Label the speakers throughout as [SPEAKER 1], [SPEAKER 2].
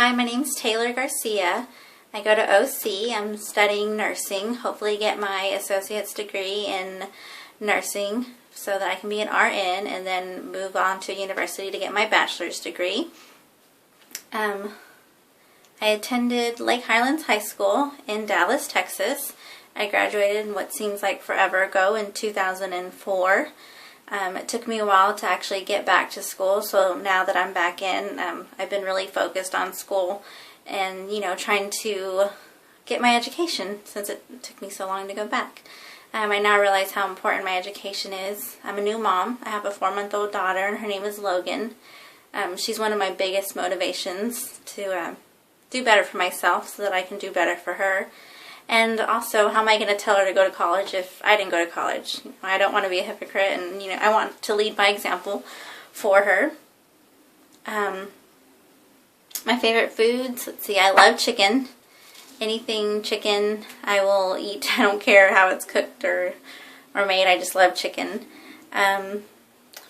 [SPEAKER 1] Hi, my name's Taylor Garcia. I go to OC. I'm studying nursing, hopefully get my associate's degree in nursing so that I can be an RN and then move on to university to get my bachelor's degree. I attended Lake Highlands High School in Dallas, Texas. I graduated in what seems like forever ago in 2004. It took me a while to actually get back to school, so now that I'm back in, I've been really focused on school and, trying to get my education since it took me so long to go back. I now realize how important my education is. I'm a new mom. I have a 4-month-old daughter, and her name is Logan. She's one of my biggest motivations to do better for myself so that I can do better for her. And also, how am I going to tell her to go to college if I didn't go to college? I don't want to be a hypocrite, and I want to lead by example for her. My favorite foods, let's see, I love chicken. Anything chicken I will eat. I don't care how it's cooked or made, I just love chicken.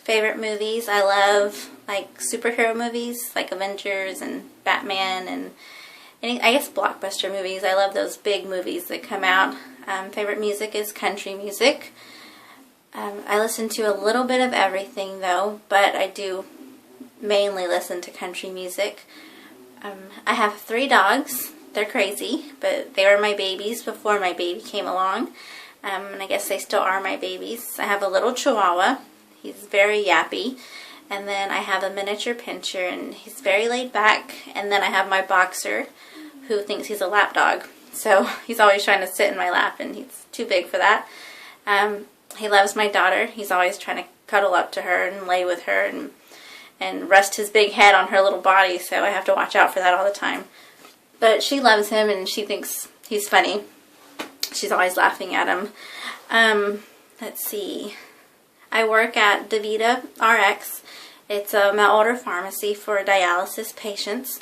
[SPEAKER 1] Favorite movies, I love like superhero movies like Avengers and Batman and I guess blockbuster movies. I love those big movies that come out. Favorite music is country music. I listen to a little bit of everything though, but I do mainly listen to country music. I have 3 dogs. They're crazy, but they were my babies before my baby came along. And I guess they still are my babies. I have a little Chihuahua. He's very yappy. And then I have a miniature pinscher, and he's very laid back. And then I have my boxer, who thinks he's a lap dog. So he's always trying to sit in my lap, and he's too big for that. He loves my daughter. He's always trying to cuddle up to her and lay with her and rest his big head on her little body, so I have to watch out for that all the time. But she loves him, and she thinks he's funny. She's always laughing at him. Let's see. I work at DaVita RX. It's a mail-order pharmacy for dialysis patients.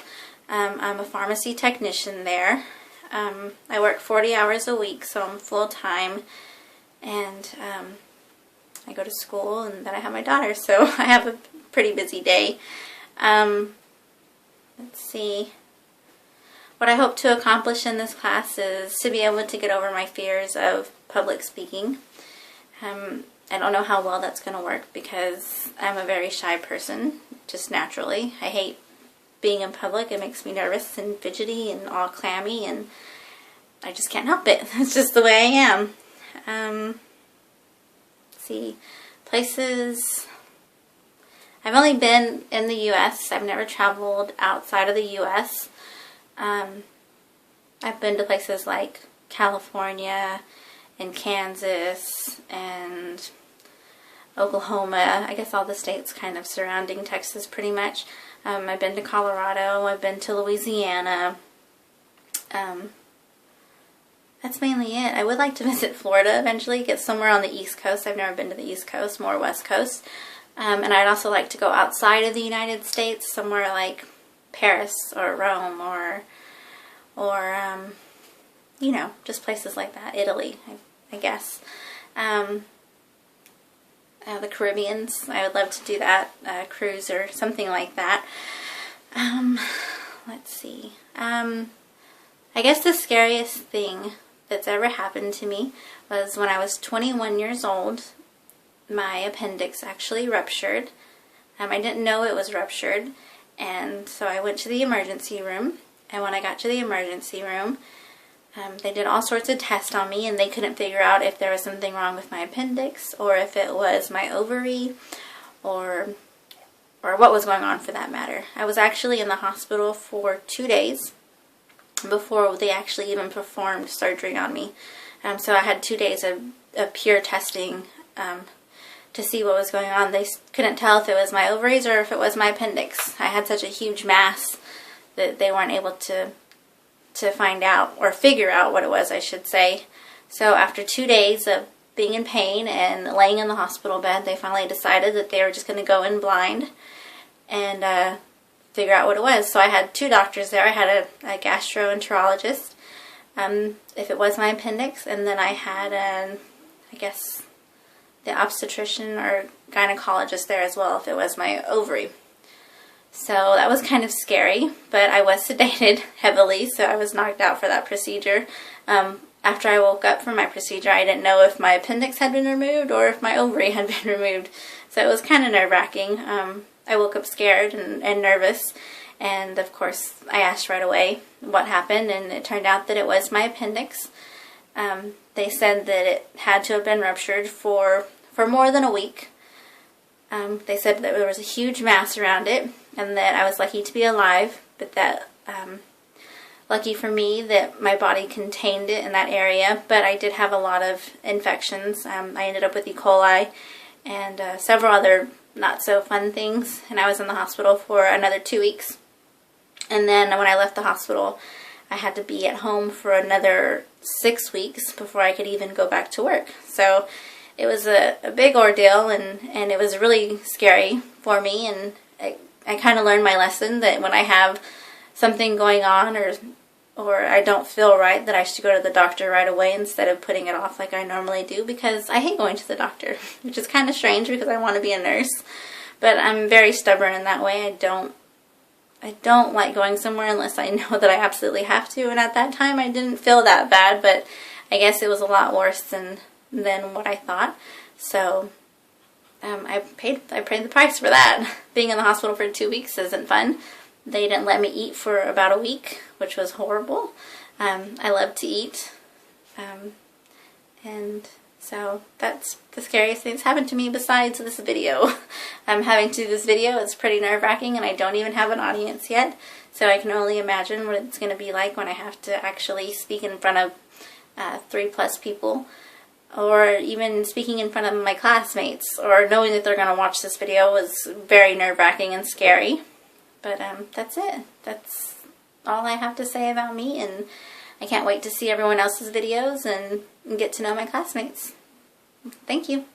[SPEAKER 1] I'm a pharmacy technician there. I work 40 hours a week, so I'm full-time. And I go to school, and then I have my daughter, so I have a pretty busy day. Let's see. What I hope to accomplish in this class is to be able to get over my fears of public speaking. I don't know how well that's going to work because I'm a very shy person, just naturally. I hate being in public. It makes me nervous and fidgety and all clammy, and I just can't help it. It's just the way I am. Let's see. Places. I've only been in the U.S. I've never traveled outside of the U.S. I've been to places like California and Kansas and Oklahoma. I guess all the states kind of surrounding Texas pretty much. I've been to Colorado. I've been to Louisiana. That's mainly it. I would like to visit Florida eventually, get somewhere on the East Coast. I've never been to the East Coast, more West Coast. And I'd also like to go outside of the United States, somewhere like Paris or Rome or just places like that. Italy, I guess. The Caribbeans, I would love to do that, cruise or something like that. Let's see. I guess the scariest thing that's ever happened to me was when I was 21 years old. My appendix actually ruptured. I didn't know it was ruptured, and so I went to the emergency room. And when I got to the emergency room, they did all sorts of tests on me, and they couldn't figure out if there was something wrong with my appendix or if it was my ovary or what was going on for that matter. I was actually in the hospital for 2 days before they actually even performed surgery on me. So I had 2 days of pure testing to see what was going on. They couldn't tell if it was my ovaries or if it was my appendix. I had such a huge mass that they weren't able to find out, or figure out what it was, I should say. So after 2 days of being in pain and laying in the hospital bed, they finally decided that they were just going to go in blind and figure out what it was. So I had 2 doctors there. I had a gastroenterologist, if it was my appendix, and then I had I guess the obstetrician or gynecologist there as well if it was my ovary. So that was kind of scary, but I was sedated heavily, so I was knocked out for that procedure. After I woke up from my procedure, I didn't know if my appendix had been removed or if my ovary had been removed. So it was kind of nerve-wracking. I woke up scared and nervous, and of course I asked right away what happened, and it turned out that it was my appendix. They said that it had to have been ruptured for more than a week. They said that there was a huge mass around it, and that I was lucky to be alive, but that lucky for me that my body contained it in that area. But I did have a lot of infections. I ended up with E. coli and several other not so fun things, and I was in the hospital for another 2 weeks. And then when I left the hospital, I had to be at home for another 6 weeks before I could even go back to work. So it was a big ordeal, and it was really scary for me, and I kind of learned my lesson that when I have something going on or I don't feel right, that I should go to the doctor right away instead of putting it off like I normally do, because I hate going to the doctor, which is kind of strange because I want to be a nurse, but I'm very stubborn in that way. I don't like going somewhere unless I know that I absolutely have to, and at that time I didn't feel that bad, but I guess it was a lot worse than what I thought. So I paid the price for that. Being in the hospital for 2 weeks isn't fun. They didn't let me eat for about a week, which was horrible. I love to eat, and so that's the scariest thing that's happened to me besides this video. Having to do this video is pretty nerve-wracking, and I don't even have an audience yet, so I can only imagine what it's going to be like when I have to actually speak in front of 3+ people, or even speaking in front of my classmates, or knowing that they're going to watch this video was very nerve-wracking and scary. But that's it. That's all I have to say about me, and I can't wait to see everyone else's videos and get to know my classmates. Thank you.